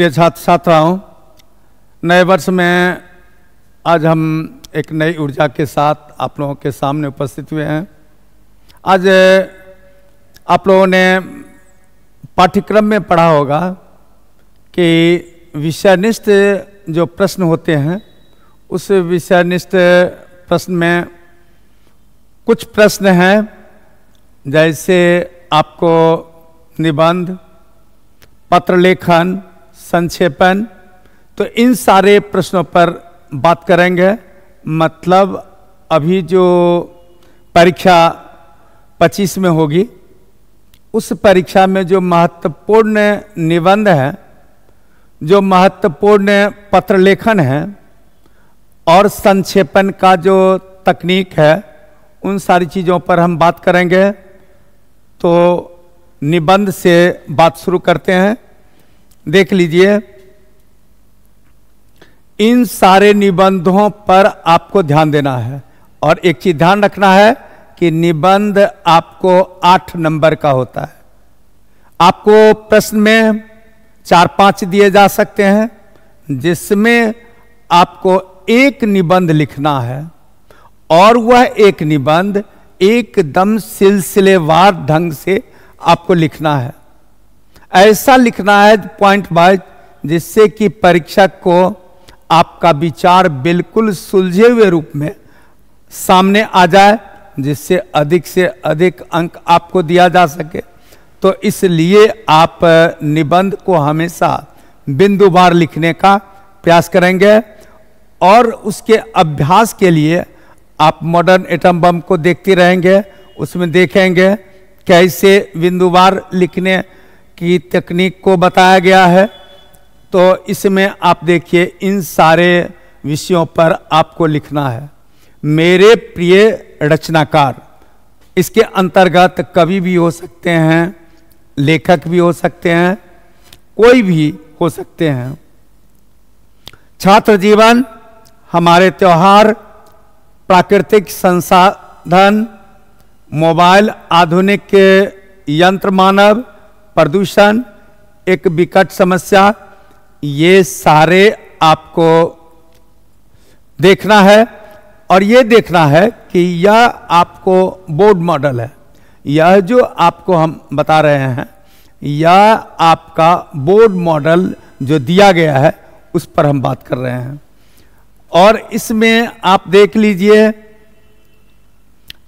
प्रिय छात्र छात्राओं, नए वर्ष में आज हम एक नई ऊर्जा के साथ आप लोगों के सामने उपस्थित हुए हैं। आज आप लोगों ने पाठ्यक्रम में पढ़ा होगा कि विषयनिष्ठ जो प्रश्न होते हैं उस विषयनिष्ठ प्रश्न में कुछ प्रश्न हैं, जैसे आपको निबंध, पत्र लेखन, संक्षेपण, तो इन सारे प्रश्नों पर बात करेंगे। मतलब अभी जो परीक्षा 25 में होगी, उस परीक्षा में जो महत्वपूर्ण निबंध है, जो महत्वपूर्ण पत्र लेखन है और संक्षेपण का जो तकनीक है, उन सारी चीज़ों पर हम बात करेंगे। तो निबंध से बात शुरू करते हैं। देख लीजिए, इन सारे निबंधों पर आपको ध्यान देना है और एक चीज ध्यान रखना है कि निबंध आपको 8 नंबर का होता है। आपको प्रश्न में 4-5 दिए जा सकते हैं, जिसमें आपको एक निबंध लिखना है और वह एक निबंध एकदम सिलसिलेवार ढंग से आपको लिखना है। ऐसा लिखना है पॉइंट वाइज, जिससे कि परीक्षक को आपका विचार बिल्कुल सुलझे हुए रूप में सामने आ जाए, जिससे अधिक से अधिक अंक आपको दिया जा सके। तो इसलिए आप निबंध को हमेशा बिंदुवार लिखने का प्रयास करेंगे और उसके अभ्यास के लिए आप मॉडर्न एटम बम को देखते रहेंगे। उसमें देखेंगे कैसे बिंदुवार लिखने की तकनीक को बताया गया है। तो इसमें आप देखिए, इन सारे विषयों पर आपको लिखना है। मेरे प्रिय रचनाकार, इसके अंतर्गत कवि भी हो सकते हैं, लेखक भी हो सकते हैं, कोई भी हो सकते हैं। छात्र जीवन, हमारे त्योहार, प्राकृतिक संसाधन, मोबाइल, आधुनिक यंत्र मानव, प्रदूषण एक विकट समस्या, ये सारे आपको देखना है। और ये देखना है कि यह आपको बोर्ड मॉडल है। यह जो आपको हम बता रहे हैं, यह आपका बोर्ड मॉडल जो दिया गया है, उस पर हम बात कर रहे हैं। और इसमें आप देख लीजिए,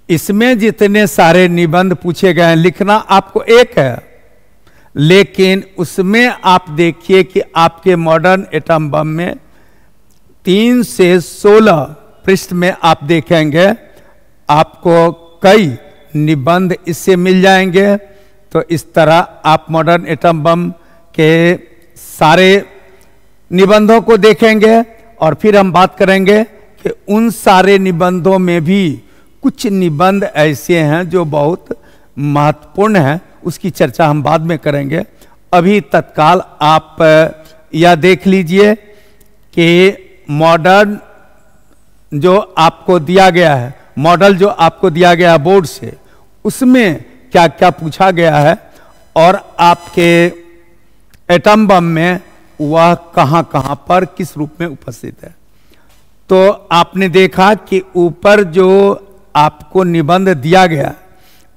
इसमें जितने सारे निबंध पूछे गए हैं, लिखना आपको एक है, लेकिन उसमें आप देखिए कि आपके मॉडर्न एटम बम में 3 से 16 पृष्ठ में आप देखेंगे आपको कई निबंध इससे मिल जाएंगे। तो इस तरह आप मॉडर्न एटम बम के सारे निबंधों को देखेंगे और फिर हम बात करेंगे कि उन सारे निबंधों में भी कुछ निबंध ऐसे हैं जो बहुत महत्वपूर्ण हैं। उसकी चर्चा हम बाद में करेंगे। अभी तत्काल आप यह देख लीजिए कि मॉडर्न जो आपको दिया गया है, मॉडल जो आपको दिया गया बोर्ड से, उसमें क्या क्या पूछा गया है और आपके एटम बम में वह कहां कहां पर किस रूप में उपस्थित है। तो आपने देखा कि ऊपर जो आपको निबंध दिया गया,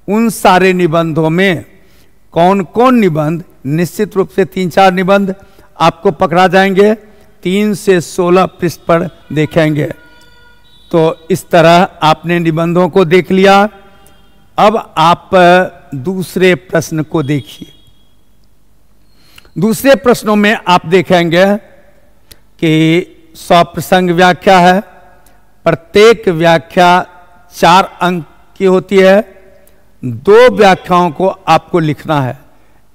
उन सारे निबंधों में कौन कौन निबंध, निश्चित रूप से 3-4 निबंध आपको पकड़ा जाएंगे, 3 से 16 पृष्ठ पर देखेंगे। तो इस तरह आपने निबंधों को देख लिया। अब आप दूसरे प्रश्न को देखिए। दूसरे प्रश्नों में आप देखेंगे कि 100 प्रसंग व्याख्या है। प्रत्येक व्याख्या 4 अंक की होती है। 2 व्याख्याओं को आपको लिखना है,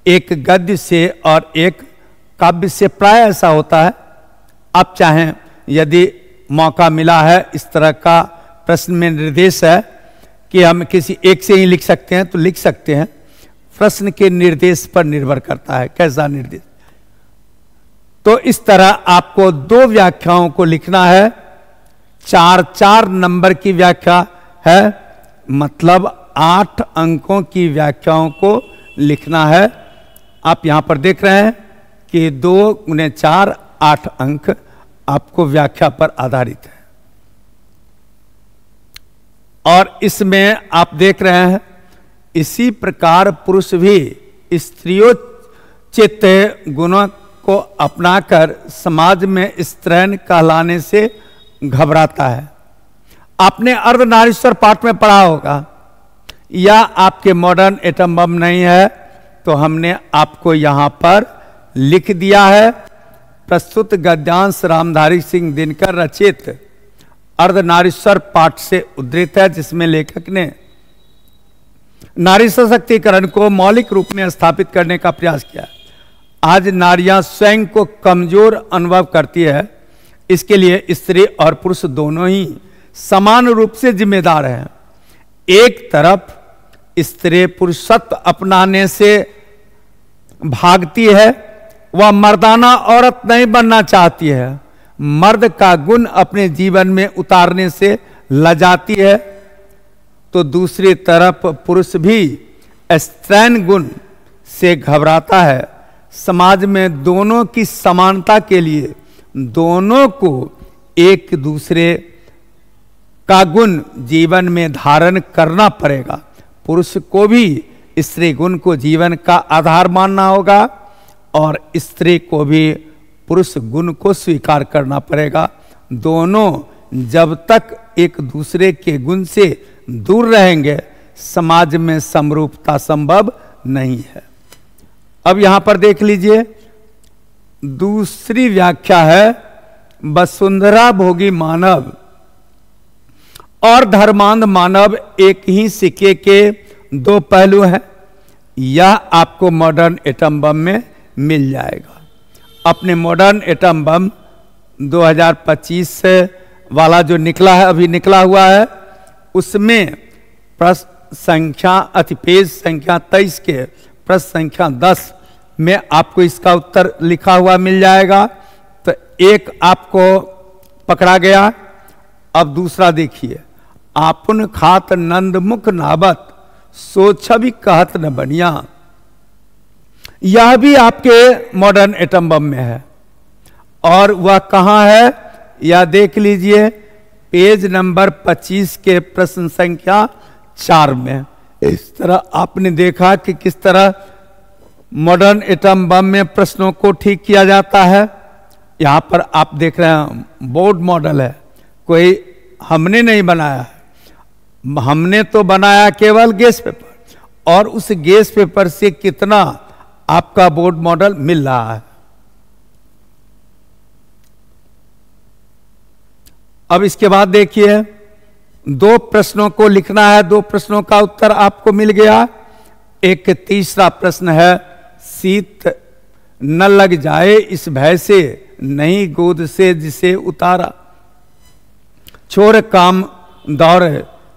एक गद्य से और एक काव्य से। प्राय ऐसा होता है, आप चाहें यदि मौका मिला है, इस तरह का प्रश्न में निर्देश है कि हम किसी एक से ही लिख सकते हैं, तो लिख सकते हैं। प्रश्न के निर्देश पर निर्भर करता है कैसा निर्देश। तो इस तरह आपको 2 व्याख्याओं को लिखना है। 4-4 नंबर की व्याख्या है, मतलब 8 अंकों की व्याख्याओं को लिखना है। आप यहां पर देख रहे हैं कि 2 गुने 4 8 अंक आपको व्याख्या पर आधारित है। और इसमें आप देख रहे हैं इसी प्रकार पुरुष भी स्त्रियोचित गुणों को अपनाकर समाज में स्त्रैण कहलाने से घबराता है। आपने अर्धनारीश्वर पाठ में पढ़ा होगा, या आपके मॉडर्न एटम बम नहीं है तो हमने आपको यहां पर लिख दिया है। प्रस्तुत गद्यांश रामधारी सिंह दिनकर रचित अर्धनारीश्वर पाठ से उद्धृत है, जिसमें लेखक ने नारी सशक्तिकरण को मौलिक रूप में स्थापित करने का प्रयास किया। आज नारियां स्वयं को कमजोर अनुभव करती है, इसके लिए स्त्री और पुरुष दोनों ही समान रूप से जिम्मेदार हैं। एक तरफ स्त्री पुरुषत्व अपनाने से भागती है, वह मर्दाना औरत नहीं बनना चाहती है, मर्द का गुण अपने जीवन में उतारने से लजाती है, तो दूसरी तरफ पुरुष भी स्त्रैण गुण से घबराता है। समाज में दोनों की समानता के लिए दोनों को एक दूसरे का गुण जीवन में धारण करना पड़ेगा। पुरुष को भी स्त्री गुण को जीवन का आधार मानना होगा और स्त्री को भी पुरुष गुण को स्वीकार करना पड़ेगा। दोनों जब तक एक दूसरे के गुण से दूर रहेंगे, समाज में समरूपता संभव नहीं है। अब यहां पर देख लीजिए, दूसरी व्याख्या है वसुंधरा भोगी मानव और धर्मांध मानव एक ही सिक्के के 2 पहलू हैं। यह आपको मॉडर्न एटम बम में मिल जाएगा। अपने मॉडर्न एटम बम 2025 वाला जो निकला है, अभी निकला हुआ है, उसमें प्रश्न संख्या पेज संख्या 23 के प्रश्न संख्या 10 में आपको इसका उत्तर लिखा हुआ मिल जाएगा। तो एक आपको पकड़ा गया। अब दूसरा देखिए, आपुन खात नंद मुख नाबत सो छवि कहत न बनिया। यह भी आपके मॉडर्न एटम बम में है। और वह कहां है, यह देख लीजिए पेज नंबर 25 के प्रश्न संख्या 4 में। इस तरह आपने देखा कि किस तरह मॉडर्न एटम बम में प्रश्नों को ठीक किया जाता है। यहां पर आप देख रहे हैं बोर्ड मॉडल है, कोई हमने नहीं बनाया है, हमने तो बनाया केवल गेस पेपर, और उस गेस पेपर से कितना आपका बोर्ड मॉडल मिल रहा है। अब इसके बाद देखिए, 2 प्रश्नों को लिखना है, 2 प्रश्नों का उत्तर आपको मिल गया। एक तीसरा प्रश्न है, शीत न लग जाए इस भय से नहीं गोद से जिसे उतारा, छोड़ काम दौड़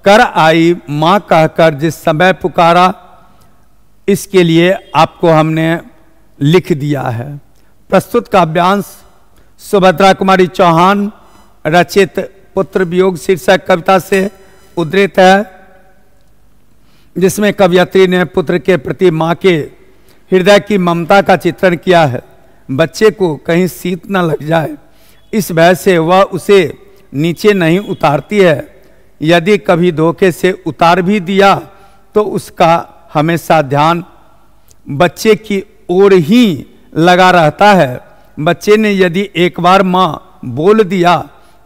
कर आई मां कहकर जिस समय पुकारा। इसके लिए आपको हमने लिख दिया है। प्रस्तुत काव्यांश सुभद्रा कुमारी चौहान रचित पुत्र वियोग शीर्षक कविता से उद्धृत है, जिसमें कवयित्री ने पुत्र के प्रति मां के हृदय की ममता का चित्रण किया है। बच्चे को कहीं शीत न लग जाए इस भय से वह उसे नीचे नहीं उतारती है। यदि कभी धोखे से उतार भी दिया तो उसका हमेशा ध्यान बच्चे की ओर ही लगा रहता है। बच्चे ने यदि एक बार मां बोल दिया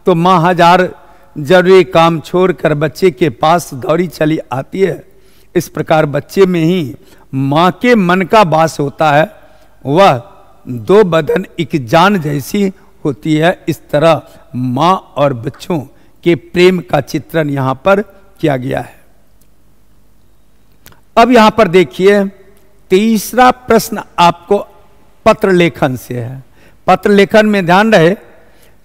तो मां 1000 जरूरी काम छोड़कर बच्चे के पास दौड़ी चली आती है। इस प्रकार बच्चे में ही मां के मन का वास होता है, वह 2 बदन एक जान जैसी होती है। इस तरह मां और बच्चों के प्रेम का चित्रण यहां पर किया गया है। अब यहां पर देखिए, तीसरा प्रश्न आपको पत्र लेखन से है। पत्र लेखन में ध्यान रहे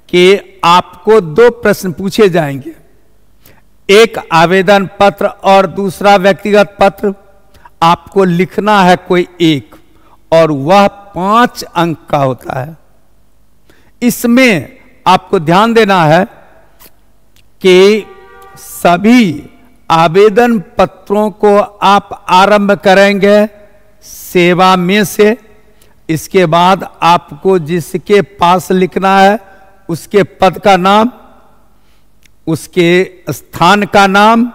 कि आपको 2 प्रश्न पूछे जाएंगे, एक आवेदन पत्र और दूसरा व्यक्तिगत पत्र। आपको लिखना है कोई एक, और वह 5 अंक का होता है। इसमें आपको ध्यान देना है कि सभी आवेदन पत्रों को आप आरंभ करेंगे सेवा में से, इसके बाद आपको जिसके पास लिखना है उसके पद का नाम, उसके स्थान का नाम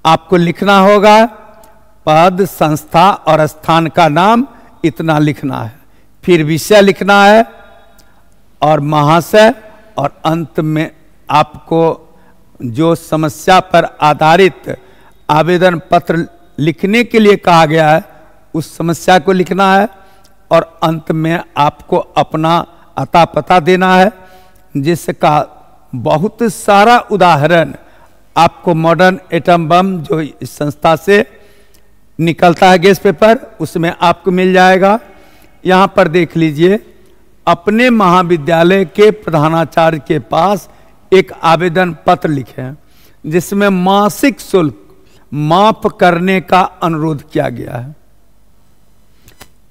आपको लिखना होगा। पद, संस्था और स्थान का नाम इतना लिखना है। फिर विषय लिखना है और महाशय, और अंत में आपको जो समस्या पर आधारित आवेदन पत्र लिखने के लिए कहा गया है उस समस्या को लिखना है। और अंत में आपको अपना अता पता देना है, जिसका बहुत सारा उदाहरण आपको मॉडर्न एटम बम जो इस संस्था से निकलता है गैस पेपर, उसमें आपको मिल जाएगा। यहां पर देख लीजिए, अपने महाविद्यालय के प्रधानाचार्य के पास एक आवेदन पत्र लिखें जिसमें मासिक शुल्क माफ करने का अनुरोध किया गया है।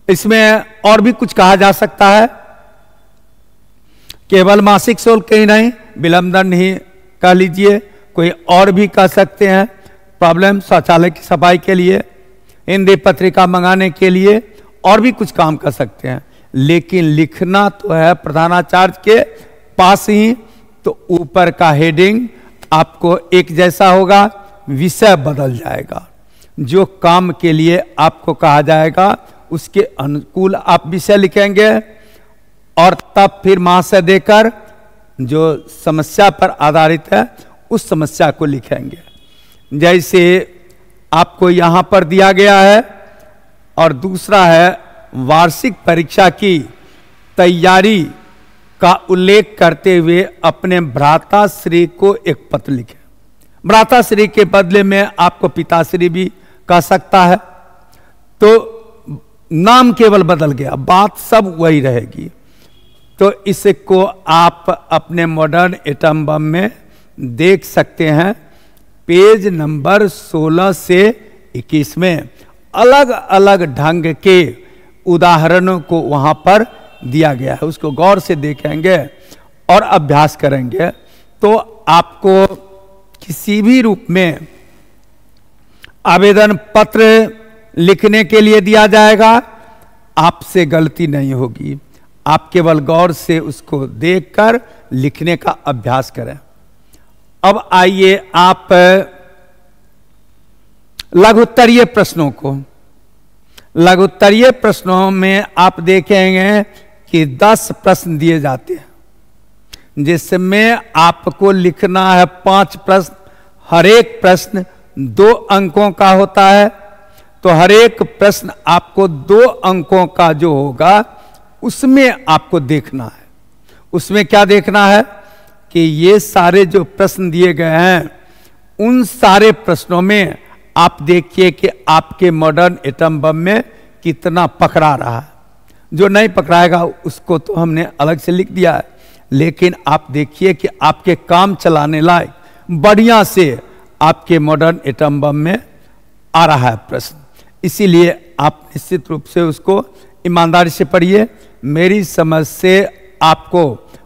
इसमें और भी कुछ कहा जा सकता है, केवल मासिक शुल्क ही नहीं, विलंब दंड ही कह लीजिए, कोई और भी कह सकते हैं। प्रॉब्लम शौचालय की सफाई के लिए, हिंदी पत्रिका मंगाने के लिए, और भी कुछ काम कर सकते हैं, लेकिन लिखना तो है प्रधानाचार्य के पास ही। तो ऊपर का हेडिंग आपको एक जैसा होगा, विषय बदल जाएगा। जो काम के लिए आपको कहा जाएगा उसके अनुकूल आप विषय लिखेंगे, और तब फिर महाशय देकर जो समस्या पर आधारित है उस समस्या को लिखेंगे, जैसे आपको यहां पर दिया गया है। और दूसरा है वार्षिक परीक्षा की तैयारी का उल्लेख करते हुए अपने भ्राताश्री को एक पत्र लिखें। भ्राताश्री के बदले में आपको पिताश्री भी कह सकता है। तो नाम केवल बदल गया, बात सब वही रहेगी। तो इसको आप अपने मॉडर्न एटम बम में देख सकते हैं। पेज नंबर 16 से 21 में अलग अलग ढंग के उदाहरणों को वहां पर दिया गया है, उसको गौर से देखेंगे और अभ्यास करेंगे तो आपको किसी भी रूप में आवेदन पत्र लिखने के लिए दिया जाएगा, आपसे गलती नहीं होगी। आप केवल गौर से उसको देखकर लिखने का अभ्यास करें। अब आइए आप लघुत्तरीय प्रश्नों को, लघुत्तरीय प्रश्नों में आप देखेंगे कि 10 प्रश्न दिए जाते हैं, जिसमें आपको लिखना है 5 प्रश्न। हर एक प्रश्न 2 अंकों का होता है, तो हर एक प्रश्न आपको 2 अंकों का जो होगा उसमें आपको देखना है। उसमें क्या देखना है कि ये सारे जो प्रश्न दिए गए हैं उन सारे प्रश्नों में आप देखिए कि आपके मॉडर्न एटम बम में कितना पकड़ा रहा है। जो नहीं पकड़ाएगा उसको तो हमने अलग से लिख दिया है, लेकिन आप देखिए कि आपके काम चलाने लायक बढ़िया से आपके मॉडर्न एटम बम में आ रहा है प्रश्न। इसीलिए आप निश्चित रूप से उसको ईमानदारी से पढ़िए। मेरी समझ से आपको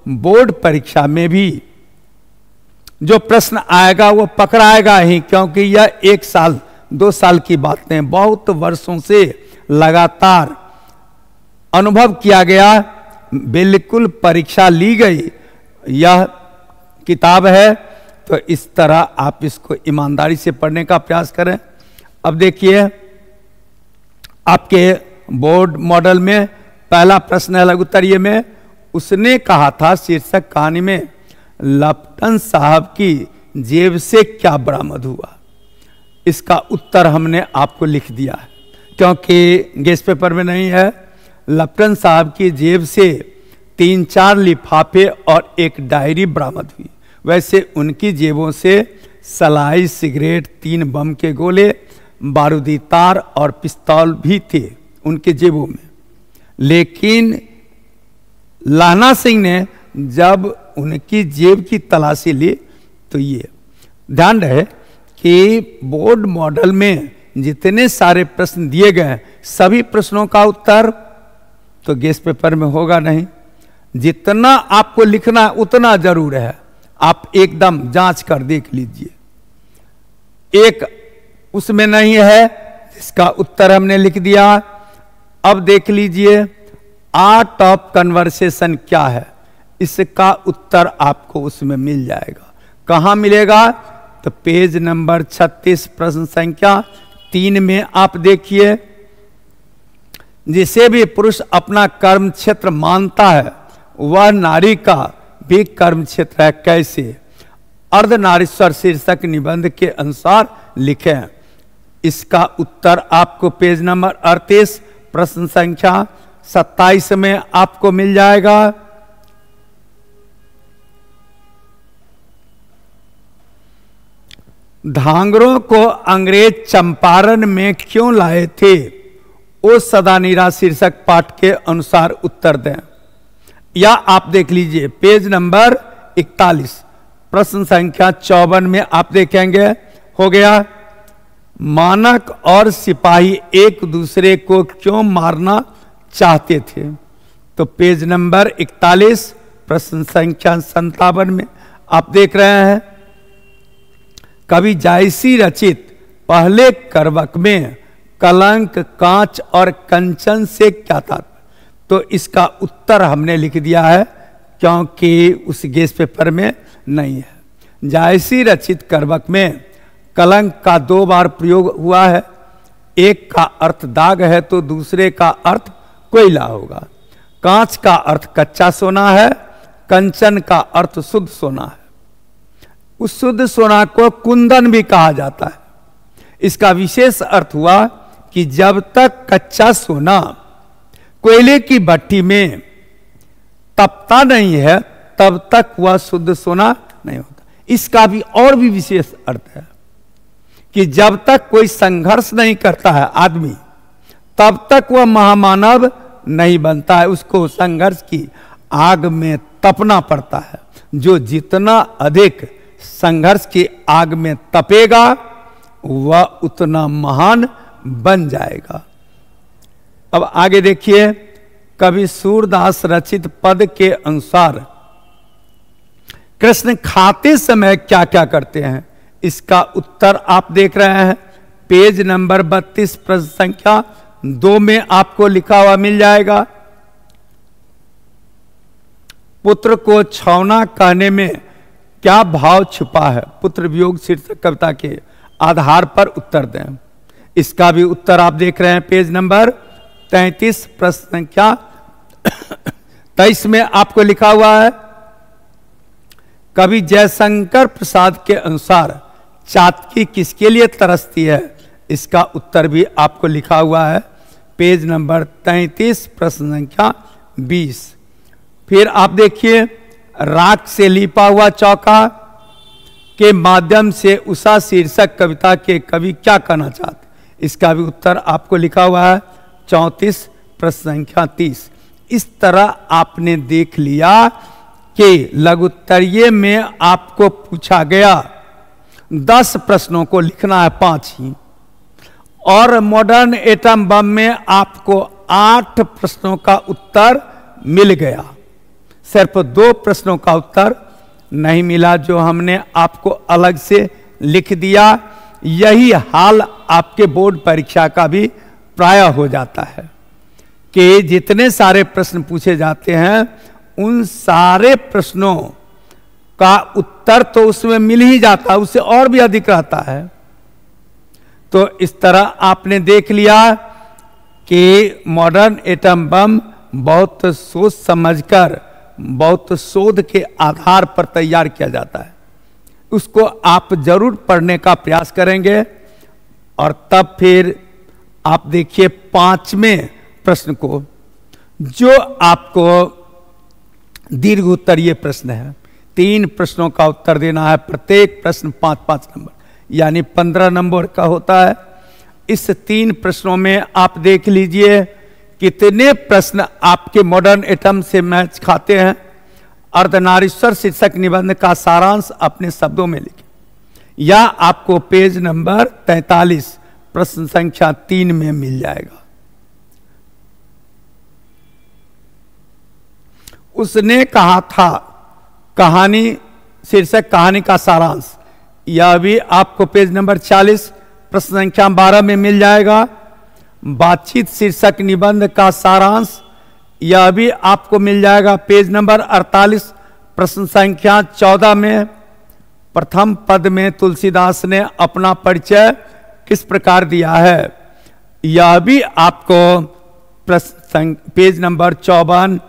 बोर्ड परीक्षा में भी जो प्रश्न आएगा वो पकड़ाएगा ही, क्योंकि यह 1 साल 2 साल की बात नहीं, बहुत वर्षों से लगातार अनुभव किया गया, बिल्कुल परीक्षा ली गई यह किताब है। तो इस तरह आप इसको ईमानदारी से पढ़ने का प्रयास करें। अब देखिए, आपके बोर्ड मॉडल में पहला प्रश्न है लघुत्तरीय में, उसने कहा था शीर्षक कहानी में लप्टन साहब की जेब से क्या बरामद हुआ। इसका उत्तर हमने आपको लिख दिया है, क्योंकि गेस्ट पेपर में नहीं है। लप्टन साहब की जेब से 3-4 लिफाफे और एक डायरी बरामद हुई। वैसे उनकी जेबों से सलाई, सिगरेट, 3 बम के गोले, बारूदी तार और पिस्तौल भी थे उनके जेबों में। लेकिन लाना सिंह ने जब उनकी जेब की तलाशी ली तो ये ध्यान रहे कि बोर्ड मॉडल में जितने सारे प्रश्न दिए गए सभी प्रश्नों का उत्तर तो गेस्ट पेपर में होगा नहीं। जितना आपको लिखना उतना जरूर है, आप एकदम जांच कर देख लीजिए। एक उसमें नहीं है जिसका उत्तर हमने लिख दिया। अब देख लीजिए, आर्ट ऑफ कन्वर्सेशन क्या है, इसका उत्तर आपको उसमें मिल जाएगा। कहां मिलेगा? तो पेज नंबर 36 प्रश्न संख्या 3 में आप देखिए, जिसे भी पुरुष अपना कर्म क्षेत्र मानता है वह नारी का भी कर्म क्षेत्र है, कैसे? अर्धनारीश्वर शीर्षक निबंध के अनुसार लिखें। इसका उत्तर आपको पेज नंबर 38 प्रश्न संख्या 27 में आपको मिल जाएगा। धांगरों को अंग्रेज चंपारण में क्यों लाए थे? ओ सदानीरा शीर्षक पाठ के अनुसार उत्तर दें। या आप देख लीजिए पेज नंबर 41 प्रश्न संख्या 54 में आप देखेंगे, हो गया। मानक और सिपाही एक दूसरे को क्यों मारना चाहते थे? तो पेज नंबर 41 प्रश्न संख्या 57 में आप देख रहे हैं, कवि जायसी रचित पहले करवक में कलंक, कांच और कंचन से क्या था? तो इसका उत्तर हमने लिख दिया है क्योंकि उस गेस्ट पेपर में नहीं है। जायसी रचित करवक में कलंक का 2 बार प्रयोग हुआ है। एक का अर्थ दाग है तो दूसरे का अर्थ कोयला होगा। कांच का अर्थ कच्चा सोना है, कंचन का अर्थ शुद्ध सोना है। उस शुद्ध सोना को कुंदन भी कहा जाता है। इसका विशेष अर्थ हुआ कि जब तक कच्चा सोना कोयले की भट्टी में तपता नहीं है तब तक वह शुद्ध सोना नहीं होता। इसका भी और भी विशेष अर्थ है कि जब तक कोई संघर्ष नहीं करता है आदमी, तब तक वह महामानव नहीं बनता है। उसको संघर्ष की आग में तपना पड़ता है। जो जितना अधिक संघर्ष की आग में तपेगा वह उतना महान बन जाएगा। अब आगे देखिए, कवि सूरदास रचित पद के अनुसार कृष्ण खाते समय क्या क्या करते हैं? इसका उत्तर आप देख रहे हैं पेज नंबर 32 प्रश्न संख्या 2 में आपको लिखा हुआ मिल जाएगा। पुत्र को छौना कहने में क्या भाव छिपा है? पुत्र वियोग शीर्षक कविता के आधार पर उत्तर दें। इसका भी उत्तर आप देख रहे हैं पेज नंबर 33 प्रश्न संख्या 23 में आपको लिखा हुआ है। कवि जयशंकर प्रसाद के अनुसार चातकी किसके लिए तरसती है? इसका उत्तर भी आपको लिखा हुआ है पेज नंबर 33 प्रश्न संख्या 20। फिर आप देखिए, राख से लिपा हुआ चौका के माध्यम से उषा शीर्षक कविता के कवि क्या कहना चाहते? इसका भी उत्तर आपको लिखा हुआ है 34 प्रश्न संख्या 30। इस तरह आपने देख लिया कि लघुत्तरीय में आपको पूछा गया 10 प्रश्नों को लिखना है 5 ही, और मॉडर्न एटम बम में आपको 8 प्रश्नों का उत्तर मिल गया। सिर्फ 2 प्रश्नों का उत्तर नहीं मिला जो हमने आपको अलग से लिख दिया। यही हाल आपके बोर्ड परीक्षा का भी प्राय हो जाता है कि जितने सारे प्रश्न पूछे जाते हैं उन सारे प्रश्नों का उत्तर तो उसमें मिल ही जाता है, उससे और भी अधिक रहता है। तो इस तरह आपने देख लिया कि मॉडर्न एटम बम बहुत सोच समझकर, बहुत शोध के आधार पर तैयार किया जाता है। उसको आप जरूर पढ़ने का प्रयास करेंगे और तब फिर आप देखिए 5वें प्रश्न को, जो आपको दीर्घ उत्तरीय प्रश्न है। 3 प्रश्नों का उत्तर देना है, प्रत्येक प्रश्न 5-5 नंबर यानी 15 नंबर का होता है। इस 3 प्रश्नों में आप देख लीजिए कितने प्रश्न आपके मॉडर्न एटम से मैच खाते हैं। अर्धनारीश्वर शीर्षक निबंध का सारांश अपने शब्दों में लिखें। या आपको पेज नंबर 43 प्रश्न संख्या 3 में मिल जाएगा। उसने कहा था कहानी शीर्षक कहानी का सारांश, यह भी आपको पेज नंबर 40 प्रश्न संख्या 12 में मिल जाएगा। बातचीत शीर्षक निबंध का सारांश, यह भी आपको मिल जाएगा पेज नंबर 48 प्रश्न संख्या 14 में। प्रथम पद में तुलसीदास ने अपना परिचय किस प्रकार दिया है, यह भी आपको पेज नंबर 54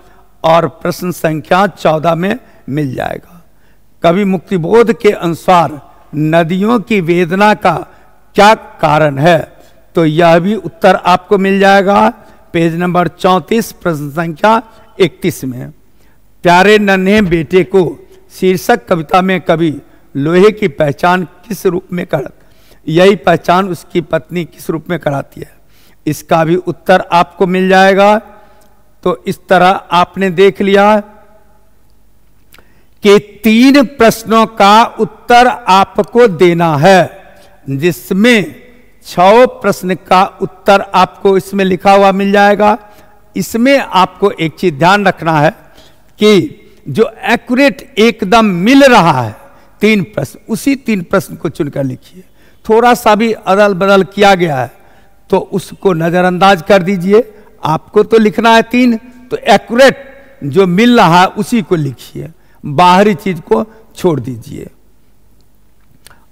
और प्रश्न संख्या 14 में मिल जाएगा। कवि मुक्तिबोध के अनुसार नदियों की वेदना का क्या कारण है, तो यह भी उत्तर आपको मिल जाएगा पेज नंबर 34 प्रश्न संख्या 31 में। प्यारे नन्हे बेटे को शीर्षक कविता में कवि लोहे की पहचान किस रूप में यही पहचान उसकी पत्नी किस रूप में कराती है, इसका भी उत्तर आपको मिल जाएगा। तो इस तरह आपने देख लिया कि 3 प्रश्नों का उत्तर आपको देना है, जिसमें 6 प्रश्न का उत्तर आपको इसमें लिखा हुआ मिल जाएगा। इसमें आपको एक चीज ध्यान रखना है कि जो एक्यूरेट एकदम मिल रहा है 3 प्रश्न, उसी 3 प्रश्न को चुनकर लिखिए। थोड़ा सा भी अदल बदल किया गया है तो उसको नजरअंदाज कर दीजिए। आपको तो लिखना है 3, तो एक्यूरेट जो मिल रहा है उसी को लिखिए, बाहरी चीज को छोड़ दीजिए।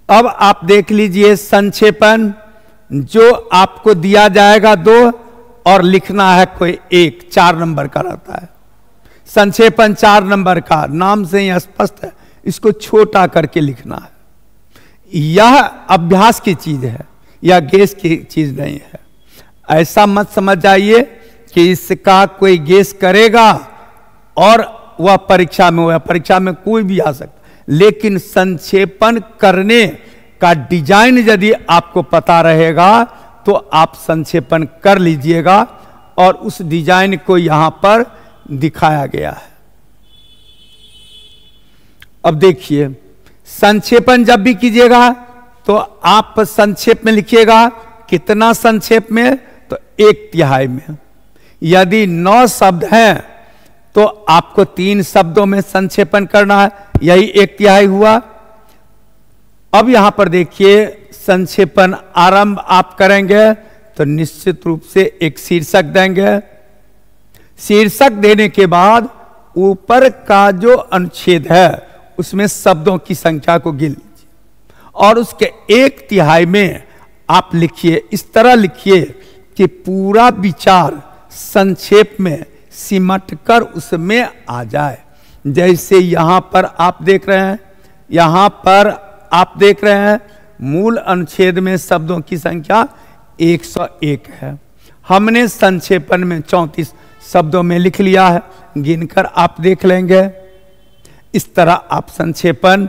अब आप देख लीजिए संक्षेपण, जो आपको दिया जाएगा 2 और लिखना है कोई 1, 4 नंबर का रहता है। संक्षेपण 4 नंबर का, नाम से ही स्पष्ट है, इसको छोटा करके लिखना है। यह अभ्यास की चीज है, यह गेस की चीज नहीं है। ऐसा मत समझ जाइए कि इसका कोई गेस करेगा और वह परीक्षा में कोई भी आ सकता, लेकिन संक्षेपण करने का डिजाइन यदि आपको पता रहेगा तो आप संक्षेपण कर लीजिएगा, और उस डिजाइन को यहां पर दिखाया गया है। अब देखिए, संक्षेपण जब भी कीजिएगा तो आप संक्षेप में लिखिएगा। कितना संक्षेप में, तो 1/3 में। यदि 9 शब्द हैं तो आपको 3 शब्दों में संक्षेपण करना है, यही 1/3 हुआ। अब यहां पर देखिए, संक्षेपण आरंभ आप करेंगे तो निश्चित रूप से एक शीर्षक देंगे। शीर्षक देने के बाद ऊपर का जो अनुच्छेद है उसमें शब्दों की संख्या को गिन लीजिए, और उसके 1/3 में आप लिखिए। इस तरह लिखिए कि पूरा विचार संक्षेप में सिमट कर उसमें आ जाए। जैसे यहां पर आप देख रहे हैं, यहां पर आप देख रहे हैं मूल अनुच्छेद में शब्दों की संख्या 101 है। हमने संक्षेपण में 34 शब्दों में लिख लिया है, गिनकर आप देख लेंगे। इस तरह आप संक्षेपण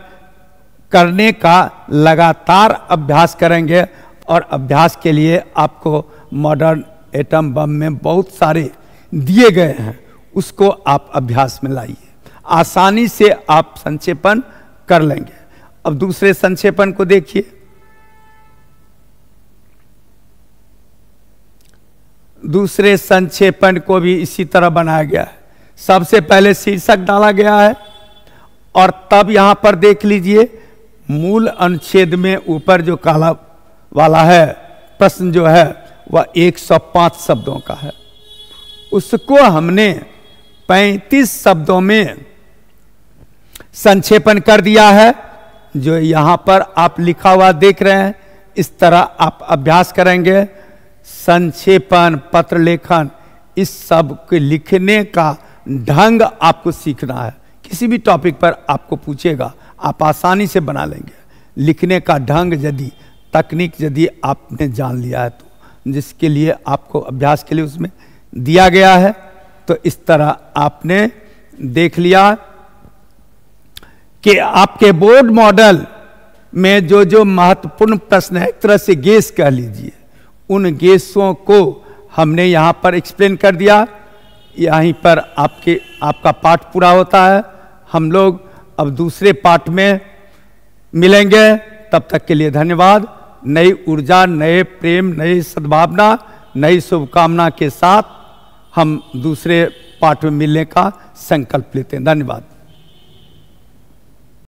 करने का लगातार अभ्यास करेंगे, और अभ्यास के लिए आपको मॉडर्न एटम बम में बहुत सारे दिए गए हैं, उसको आप अभ्यास में लाइए, आसानी से आप संक्षेपण कर लेंगे। अब दूसरे संक्षेपण को देखिए। दूसरे संक्षेपण को भी इसी तरह बनाया गया है। सबसे पहले शीर्षक डाला गया है, और तब यहां पर देख लीजिए मूल अनुच्छेद में ऊपर जो काला वाला है प्रश्न जो है वह 105 शब्दों का है। उसको हमने 35 शब्दों में संक्षेपण कर दिया है, जो यहां पर आप लिखा हुआ देख रहे हैं। इस तरह आप अभ्यास करेंगे। संक्षेपण, पत्र लेखन, इस सब के लिखने का ढंग आपको सीखना है। किसी भी टॉपिक पर आपको पूछेगा, आप आसानी से बना लेंगे। लिखने का ढंग यदि, तकनीक यदि आपने जान लिया है, तो जिसके लिए आपको अभ्यास के लिए उसमें दिया गया है। तो इस तरह आपने देख लिया कि आपके बोर्ड मॉडल में जो जो महत्वपूर्ण प्रश्न है, एक तरह से गेस कह लीजिए, उन गेसों को हमने यहां पर एक्सप्लेन कर दिया। यहीं पर आपका पाठ पूरा होता है। हम लोग अब दूसरे पाठ में मिलेंगे। तब तक के लिए धन्यवाद। नई ऊर्जा, नए प्रेम, नई सद्भावना, नई शुभकामना के साथ हम दूसरे पाठ में मिलने का संकल्प लेते हैं। धन्यवाद।